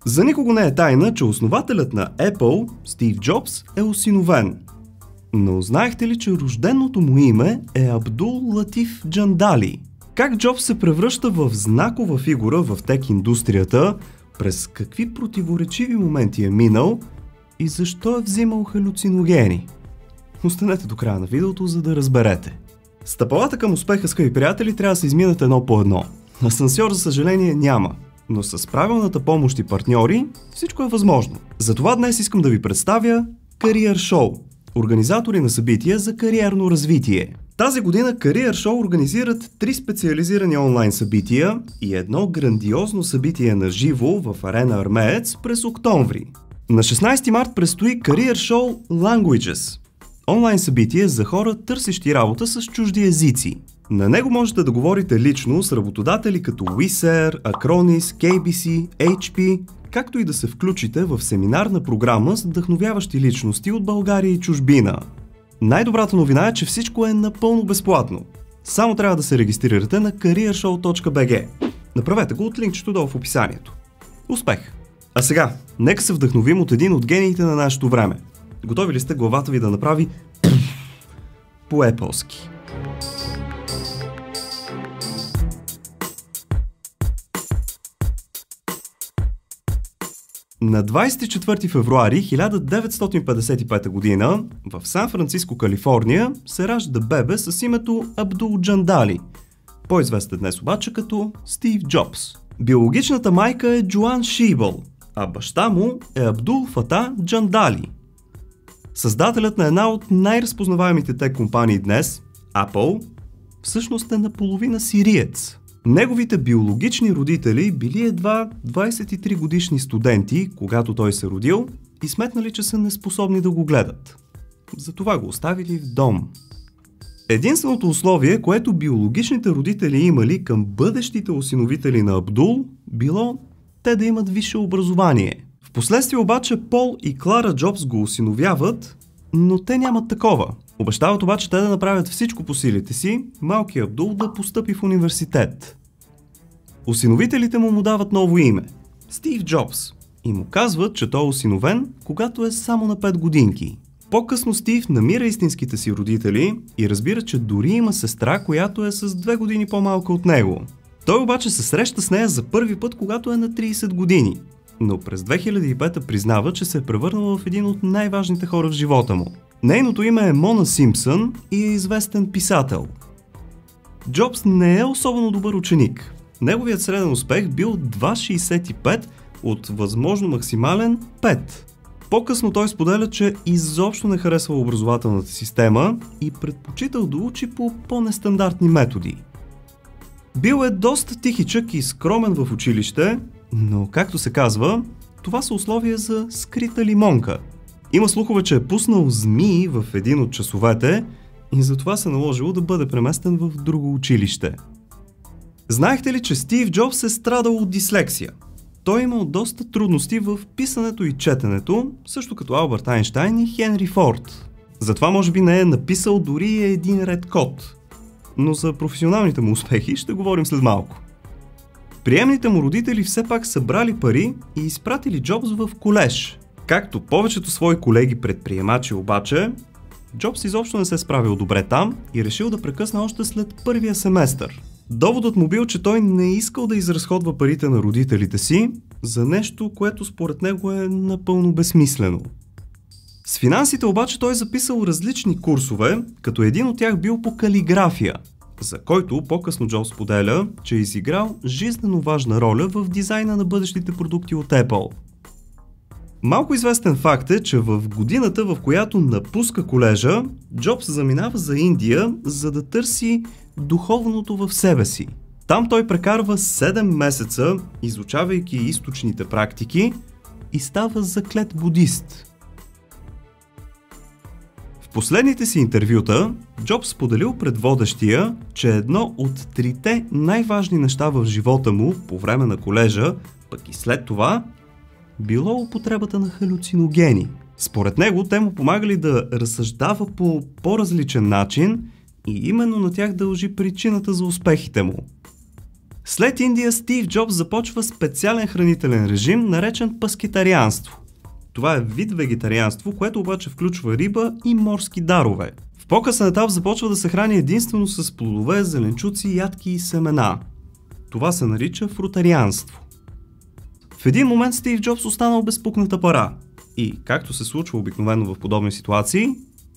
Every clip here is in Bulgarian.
За никого не е тайна, че основателят на Apple, Стив Джобс, е осиновен. Но знаехте ли, че рожденото му име е Абдул Латиф Джандали? Как Джобс се превръща в знакова фигура в тек индустрията, през какви противоречиви моменти е минал и защо е взимал халюциногени? Останете до края на видеото, за да разберете. Стъпалата към успеха, скъпи приятели, трябва да се изминат едно по едно. Асансьор, за съжаление, няма. Но с правилната помощ и партньори всичко е възможно. Затова днес искам да ви представя Career Show, организатори на събития за кариерно развитие. Тази година Career Show организират 3 специализирани онлайн събития и едно грандиозно събитие на живо в Арена Армеец през октомври. На 16 март предстои Career Show Languages, онлайн събитие за хора, търсещи работа с чужди езици. На него можете да говорите лично с работодатели като Wizz Air, Acronis, KBC, HP, както и да се включите в семинарна програма с вдъхновяващи личности от България и чужбина. Най-добрата новина е, че всичко е напълно безплатно. Само трябва да се регистрирате на careershow.bg. Направете го от линкчето долу в описанието. Успех! А сега, нека се вдъхновим от един от гениите на нашето време. Готови ли сте главата ви да направи по-еполски? На 24 февруари 1955 година в Сан-Франциско, Калифорния, се ражда бебе с името Абдул Джандали, по-известен днес обаче като Стив Джобс. Биологичната майка е Джоан Шибъл, а баща му е Абдул Фата Джандали. Създателят на една от най-разпознаваемите тек компании днес, Apple, всъщност е наполовина сириец. Неговите биологични родители били едва 23 годишни студенти, когато той се родил, и сметнали, че са неспособни да го гледат. Затова го оставили в дом. Единственото условие, което биологичните родители имали към бъдещите осиновители на Абдул, било те да имат висше образование. Впоследствие обаче Пол и Клара Джобс го осиновяват, но те нямат такова. Обещават обаче те да направят всичко по силите си, малкият Абдул да постъпи в университет. Осиновителите му дават ново име – Стив Джобс, и му казват, че той е осиновен, когато е само на 5 годинки. По-късно Стив намира истинските си родители и разбира, че дори има сестра, която е с 2 години по-малка от него. Той обаче се среща с нея за първи път, когато е на 30 години, но през 2005 признава, че се е превърнал в един от най-важните хора в живота му. Нейното име е Мона Симпсън и е известен писател. Джобс не е особено добър ученик. Неговият среден успех бил 2,65 от възможно максимален 5. По-късно той споделя, че изобщо не харесва образователната система и предпочитал да учи по по-нестандартни методи. Бил е доста тихичък и скромен в училище, но както се казва, това са условия за скрита лимонка. Има слухове, че е пуснал змии в един от часовете и затова се наложило да бъде преместен в друго училище. Знаехте ли, че Стив Джобс е страдал от дислексия? Той имал доста трудности в писането и четенето, също като Албърт Айнщайн и Хенри Форд. Затова може би не е написал дори един ред код. Но за професионалните му успехи ще говорим след малко. Приемните му родители все пак събрали пари и изпратили Джобс в колеж. Както повечето свои колеги предприемачи обаче, Джобс изобщо не се справил добре там и решил да прекъсне още след първия семестър. Доводът му бил, че той не искал да изразходва парите на родителите си за нещо, което според него е напълно безсмислено. С финансите обаче той записал различни курсове, като един от тях бил по калиграфия, за който по-късно Джобс споделя, че е изиграл жизнено важна роля в дизайна на бъдещите продукти от Apple. Малко известен факт е, че в годината, в която напуска колежа, Джобс заминава за Индия, за да търси духовното в себе си. Там той прекарва 7 месеца, изучавайки източните практики, и става заклет будист. В последните си интервюта Джобс споделил пред водещия, че едно от 3 най-важни неща в живота му по време на колежа, пък и след това, било употребата на халюциногени. Според него те му помагали да разсъждава по по-различен начин и именно на тях дължи причината за успехите му. След Индия Стив Джобс започва специален хранителен режим, наречен паскетарианство. Това е вид вегетарианство, което обаче включва риба и морски дарове. В по-късен етап започва да се храни единствено с плодове, зеленчуци, ядки и семена. Това се нарича фрутарианство. В един момент Стив Джобс останал без пукната пара и, както се случва обикновено в подобни ситуации,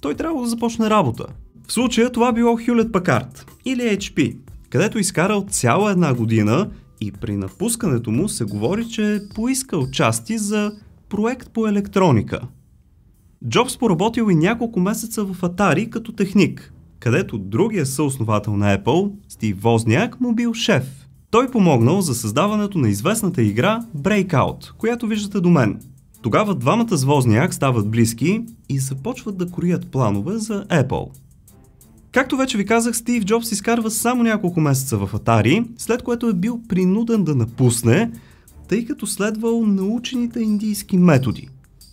той трябва да започне работа. В случая това било Hewlett Packard или HP, където изкарал цяла една година и при напускането му се говори, че е поискал части за проект по електроника. Джобс поработил и няколко месеца в Atari като техник, където другия съосновател на Apple, Стив Возняк, му бил шеф. Той помогнал за създаването на известната игра Breakout, която виждате до мен. Тогава двамата с Возняк стават близки и започват да кроят планове за Apple. Както вече ви казах, Стив Джобс изкарва само няколко месеца в Atari, след което е бил принуден да напусне, тъй като следвал научените индийски методи.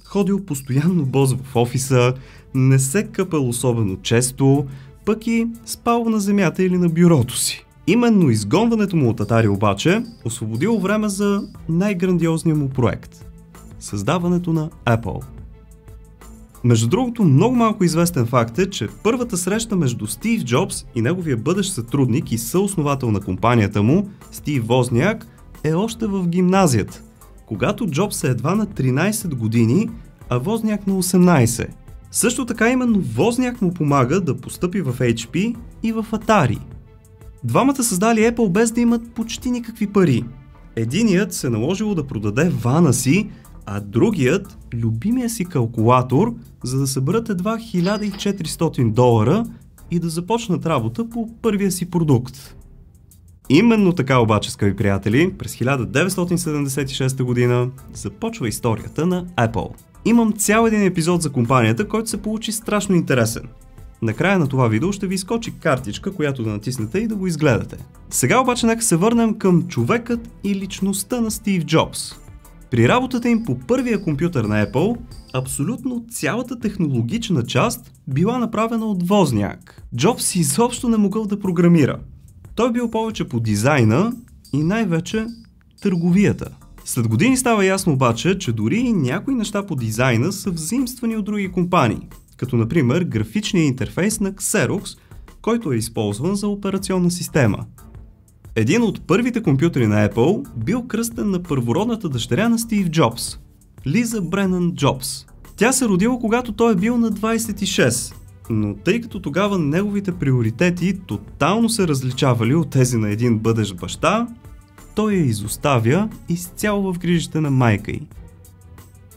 Ходил постоянно бос в офиса, не се къпал особено често, пък и спал на земята или на бюрото си. Именно изгонването му от Atari обаче освободило време за най-грандиозния му проект – създаването на Apple. Между другото, много малко известен факт е, че първата среща между Стив Джобс и неговия бъдещ сътрудник и съосновател на компанията му, Стив Возняк, е още в гимназията, когато Джобс е едва на 13 години, а Возняк на 18. Също така именно Возняк му помага да постъпи в HP и в Atari. Двамата създали Apple без да имат почти никакви пари. Единият се наложило да продаде вана си, а другият – любимия си калкулатор, за да съберат едва $1400 и да започнат работа по първия си продукт. Именно така обаче, скъпи приятели, през 1976 година започва историята на Apple. Имам цял един епизод за компанията, който се получи страшно интересен. Накрая на това видео ще ви изкочи картичка, която да натиснете и да го изгледате. Сега обаче нека се върнем към човекът и личността на Стив Джобс. При работата им по първия компютър на Apple, абсолютно цялата технологична част била направена от Возняк. Джобс изобщо не могъл да програмира. Той бил повече по дизайна и най-вече търговията. След години става ясно обаче, че дори и някои неща по дизайна са взаимствани от други компании, като например графичния интерфейс на Xerox, който е използван за операционна система. Един от първите компютри на Apple бил кръстен на първородната дъщеря на Стив Джобс – Лиза Бренън Джобс. Тя се родила, когато той е бил на 26, но тъй като тогава неговите приоритети тотално се различавали от тези на един бъдещ баща, той я изоставя изцяло в грижите на майка й.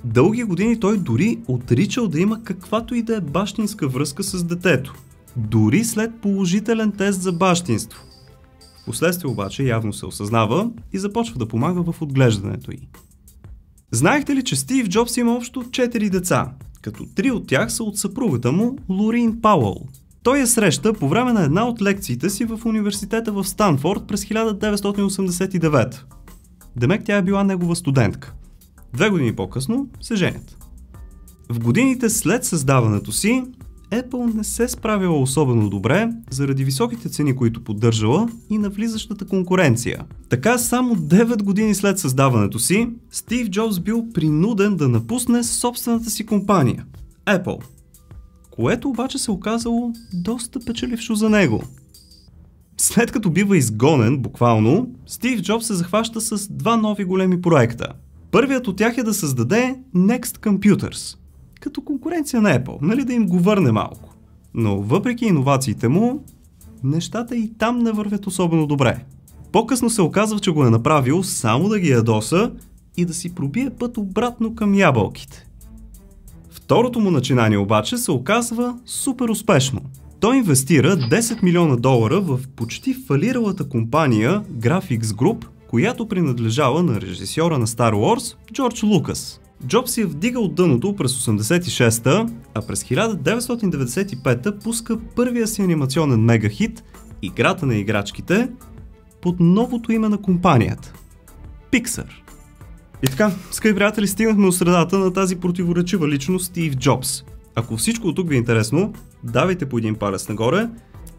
Дълги години той дори отричал да има каквато и да е бащинска връзка с детето, дори след положителен тест за бащинство. Впоследствие обаче явно се осъзнава и започва да помага в отглеждането й. Знаехте ли, че Стив Джобс има общо 4 деца, като 3 от тях са от съпругата му Лорин Пауъл. Той я среща по време на една от лекциите си в университета в Станфорд през 1989. Демек тя е била негова студентка. 2 години по-късно се женят. В годините след създаването си, Apple не се справила особено добре заради високите цени, които поддържала и навлизащата конкуренция. Така само 9 години след създаването си, Стив Джобс бил принуден да напусне собствената си компания – Apple, което обаче се оказало доста печелившо за него. След като бива изгонен, буквално, Стив Джобс се захваща с 2 нови големи проекта. Първият от тях е да създаде Next Computers, като конкуренция на Apple, нали, да им го върне малко. Но въпреки иновациите му, нещата и там не вървят особено добре. По-късно се оказва, че го е направил само да ги ядоса и да си пробие път обратно към ябълките. Второто му начинание обаче се оказва супер успешно. Той инвестира $10 милиона в почти фалиралата компания Graphics Group, която принадлежала на режисьора на Star Wars Джордж Лукас. Джобс я вдига от дъното през 86-та, а през 1995-та пуска първия си анимационен мегахит Играта на играчките под новото име на компанията – Pixar. И така, скъпи приятели, стигнахме до средата на тази противоречива личност Стив Джобс. Ако всичко от тук ви е интересно, давайте по един палец нагоре,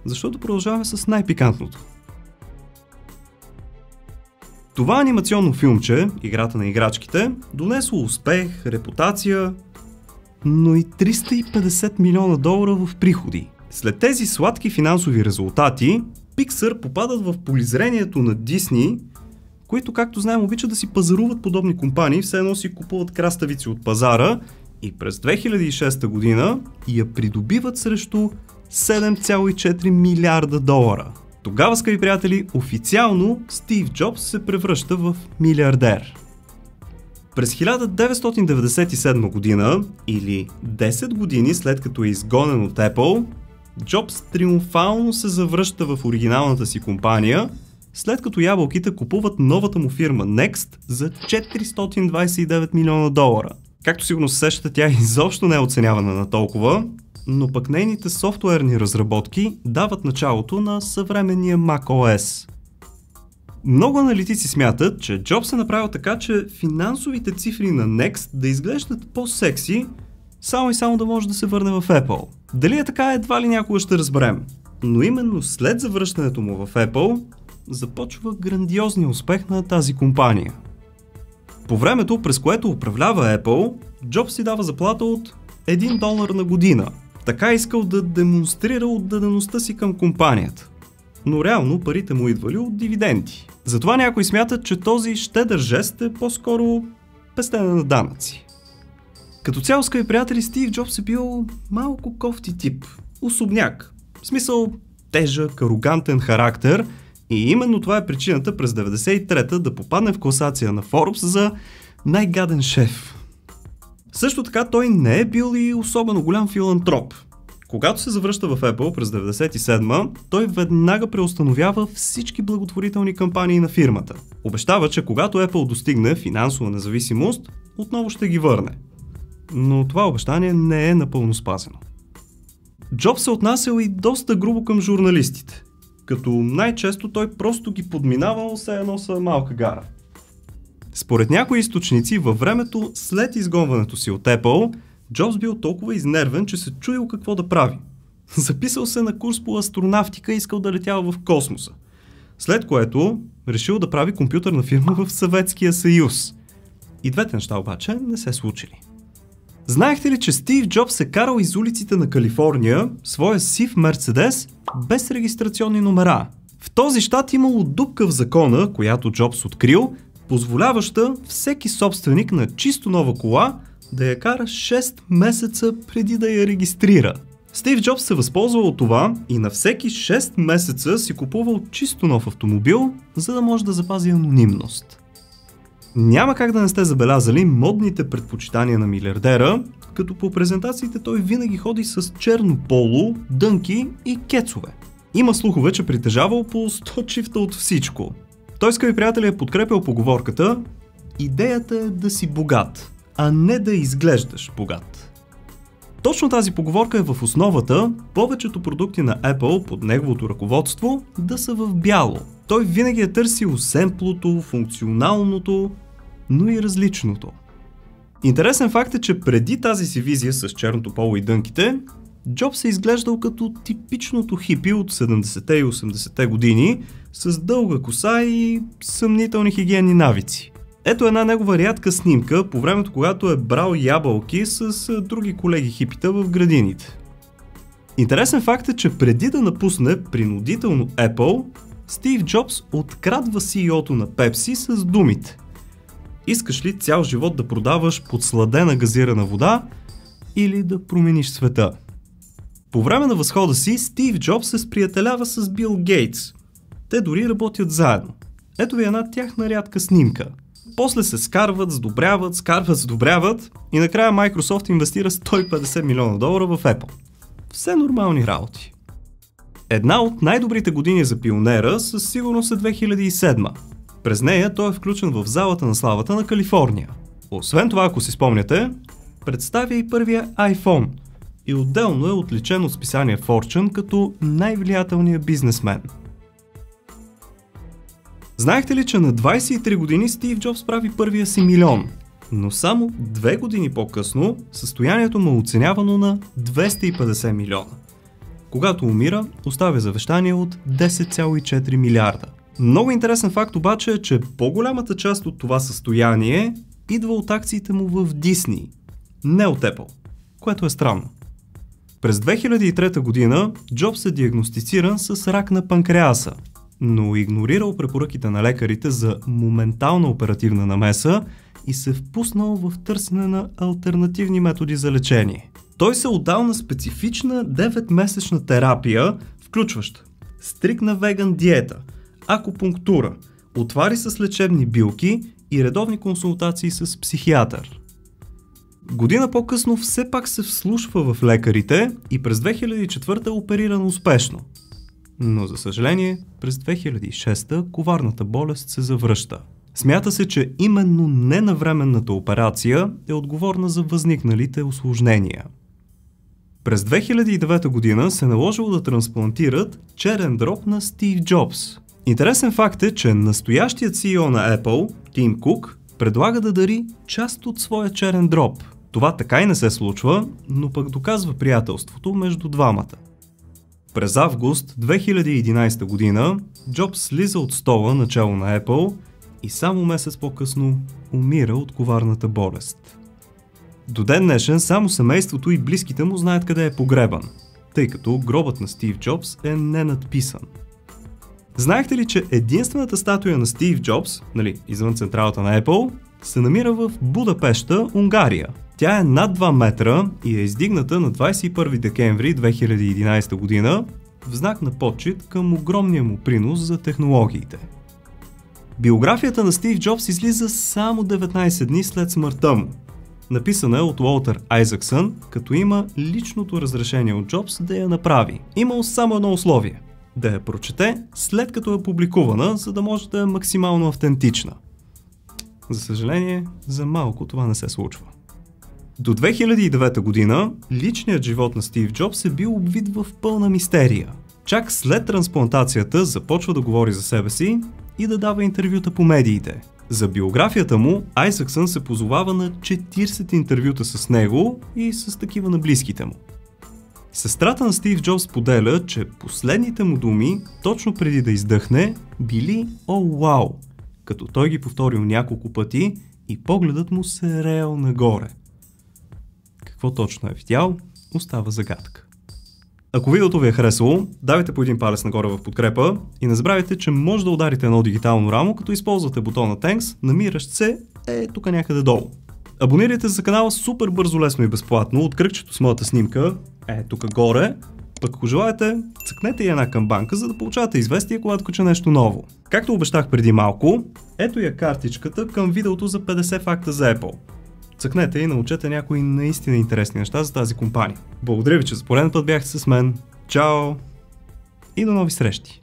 защото продължаваме с най-пикантното. Това анимационно филмче, играта на играчките, донесло успех, репутация, но и $350 милиона в приходи. След тези сладки финансови резултати, Pixar попадат в полезрението на Disney, които, както знаем, обичат да си пазаруват подобни компании, все едно си купуват краставици от пазара и през 2006 година я придобиват срещу $7,4 милиарда. Тогава, скъпи приятели, официално Стив Джобс се превръща в милиардер. През 1997 година, или 10 години след като е изгонен от Apple, Джобс триумфално се завръща в оригиналната си компания, след като ябълките купуват новата му фирма Next за $429 милиона. Както сигурно се сещате, тя изобщо не е оценявана на толкова, но пък нейните софтуерни разработки дават началото на съвременния macOS. Много аналитици смятат, че Джобс е направил така, че финансовите цифри на Next да изглеждат по-секси, само и само да може да се върне в Apple. Дали е така, едва ли някога ще разберем. Но именно след завръщането му в Apple, започва грандиозния успех на тази компания. По времето, през което управлява Apple, Джобс си дава заплата от $1 на година. Така искал да демонстрира отдадеността си към компанията. Но реално парите му идвали от дивиденти. Затова някои смятат, че този щедър жест е по-скоро пестене на данъци. Като цяло, скъпи приятели, Стив Джобс е бил малко кофти тип. Особняк. В смисъл тежък, арогантен характер. И именно това е причината през 1993-та да попадне в класация на Forbes за най-гаден шеф. Също така той не е бил и особено голям филантроп. Когато се завръща в Apple през 1997, той веднага преустановява всички благотворителни кампании на фирмата. Обещава, че когато Apple достигне финансова независимост, отново ще ги върне. Но това обещание не е напълно спазено. Джобс се отнасял и доста грубо към журналистите, като най-често той просто ги подминавал все едно са малка гара. Според някои източници, във времето след изгонването си от Apple, Джобс бил толкова изнервен, че се чуил какво да прави. Записал се на курс по астронавтика и искал да летява в космоса. След което решил да прави компютърна фирма в Съветския съюз. И двете неща обаче не се случили. Знаехте ли, че Стив Джобс е карал из улиците на Калифорния своя сив Мерцедес без регистрационни номера? В този щат имало дупка в закона, която Джобс открил, позволяваща всеки собственик на чисто нова кола да я кара 6 месеца преди да я регистрира. Стив Джобс се възползвал от това и на всеки 6 месеца си купувал чисто нов автомобил, за да може да запази анонимност. Няма как да не сте забелязали модните предпочитания на милиардера, като по презентациите той винаги ходи с черно поло, дънки и кецове. Има слухове, че притежавал по 100 чифта от всичко. Той, скъпи приятели, е подкрепял поговорката: идеята е да си богат, а не да изглеждаш богат. Точно тази поговорка е в основата повечето продукти на Apple под неговото ръководство да са в бяло. Той винаги е търсил семплото, функционалното, но и различното. Интересен факт е, че преди тази си визия с черното поло и дънките, Джобс се изглеждал като типичното хипи от 70-те и 80-те години с дълга коса и съмнителни хигиенни навици. Ето една негова рядка снимка по времето, когато е брал ябълки с други колеги хипита в градините. Интересен факт е, че преди да напусне принудително Apple, Стив Джобс открадва CEO-то на Pepsi с думите: искаш ли цял живот да продаваш подсладена газирана вода или да промениш света? По време на възхода си Стив Джобс се сприятелява с Бил Гейтс. Те дори работят заедно. Ето ви една тяхна рядка снимка. После се скарват, сдобряват и накрая Microsoft инвестира $150 милиона в Apple. Все нормални работи. Една от най-добрите години за пионера със сигурност е 2007. През нея той е включен в залата на славата на Калифорния. Освен това, ако си спомняте, представя и първия iPhone и отделно е отличен от списание Fortune като най-влиятелният бизнесмен. Знаехте ли, че на 23 години Стив Джобс прави първия си милион, но само 2 години по-късно състоянието му е оценявано на $250 милиона. Когато умира, оставя завещание от $10,4 милиарда. Много интересен факт обаче е, че по-голямата част от това състояние идва от акциите му в Disney, не от Apple, което е странно. През 2003 година Джобс е диагностициран с рак на панкреаса, но игнорирал препоръките на лекарите за моментална оперативна намеса и се впуснал в търсене на алтернативни методи за лечение. Той се отдал на специфична 9-месечна терапия, включваща стриктна веган диета, акупунктура, отвари с лечебни билки и редовни консултации с психиатър. Година по-късно все пак се вслушва в лекарите и през 2004 е опериран успешно. Но за съжаление, през 2006 коварната болест се завръща. Смята се, че именно ненавременната операция е отговорна за възникналите усложнения. През 2009 година се наложило да трансплантират черен дроб на Стив Джобс. Интересен факт е, че настоящият CEO на Apple, Тим Кук, предлага да дари част от своя черен дроб. Това така и не се случва, но пък доказва приятелството между двамата. През август 2011 година Джобс слиза от стола начало на Apple и само месец по-късно умира от коварната болест. До ден днешен само семейството и близките му знаят къде е погребан, тъй като гробът на Стив Джобс е ненадписан. Знаехте ли, че единствената статуя на Стив Джобс, извън централата на Apple, се намира в Будапеща, Унгария? Тя е над 2 метра и е издигната на 21 декември 2011 година в знак на почит към огромния му принос за технологиите. Биографията на Стив Джобс излиза само 19 дни след смъртта му. Написана е от Уолтер Айзаксън, като има личното разрешение от Джобс да я направи. Имал само едно условие – да я прочете след като е публикувана, за да може да е максимално автентична. За съжаление, за малко това не се случва. До 2009 година личният живот на Стив Джобс е бил обвит в пълна мистерия. Чак след трансплантацията започва да говори за себе си и да дава интервюта по медиите. За биографията му Айзаксън се позовава на 40 интервюта с него и с такива на близките му. Сестрата на Стив Джобс споделя, че последните му думи, точно преди да издъхне, били «О, вау!», като той ги повторил няколко пъти и погледът му се реял нагоре. Какво точно е видял, остава загадка. Ако видеото ви е харесало, давайте по един палец нагоре в подкрепа и не забравяйте, че може да ударите едно дигитално рамо, като използвате бутона Thanks, намиращ се тук някъде долу. Абонирайте се за канала супер бързо, лесно и безплатно от кръгчето с моята снимка, тук горе. Пък ако желаете, цъкнете и една камбанка, за да получавате известия, когато кача нещо ново. Както обещах преди малко, ето я картичката към видеото за 50 факта за Apple. Цъкнете и научете някои наистина интересни неща за тази компания. Благодаря ви, че за пореден път бяхте с мен. Чао и до нови срещи!